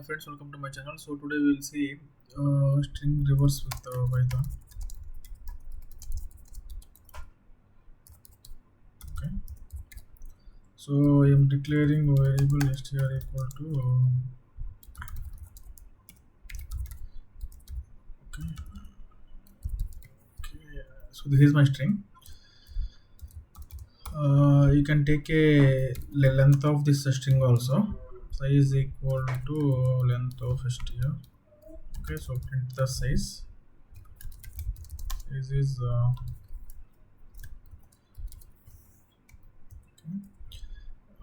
friends, welcome to my channel. So today we will see string reverse with Python. Okay. So I am declaring variable str equal to okay. Okay. So this is my string. You can take a length of this string also. Size equal to length of str. Okay. So print the size. Size is okay.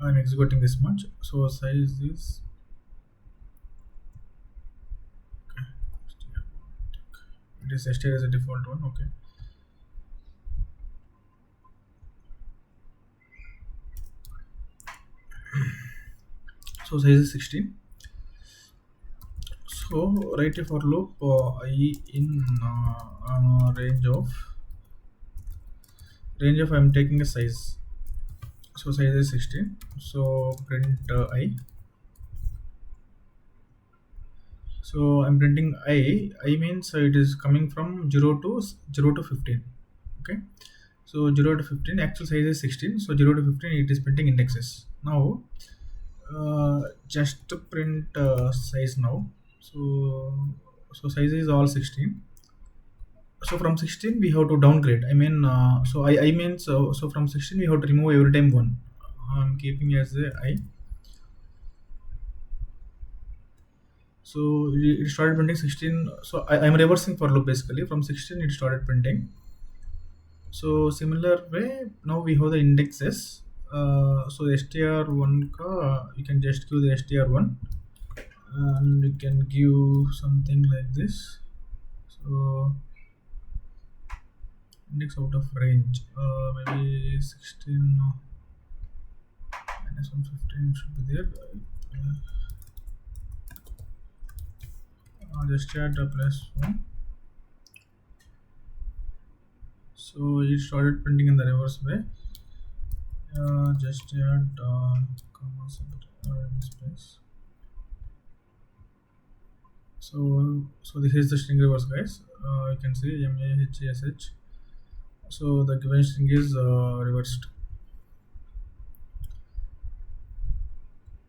I'm executing this much. So size is okay. It is str as a default one. Okay. So size is 16. So write a for loop I in range of I'm taking a size. So size is 16. So print I. So I'm printing I. I means it is coming from 0 to 15. Okay. So 0 to 15. Actual size is 16. So 0 to 15 it is printing indexes. Now just print size now. So size is all 16. So from 16 we have to downgrade. I mean I mean so from 16 we have to remove every time one. I'm keeping as a I. So it started printing 16. So I'm reversing for loop basically. From 16 it started printing. So similar way now we have the indexes. So str1 you can just give the str1 and you can give something like this. So index out of range maybe 16 minus 115 should be there. Just add a plus 1. So it started printing in the reverse way. Just add comma in space. So this is the string reverse, guys. You can see MAHSH. So the given string is reversed.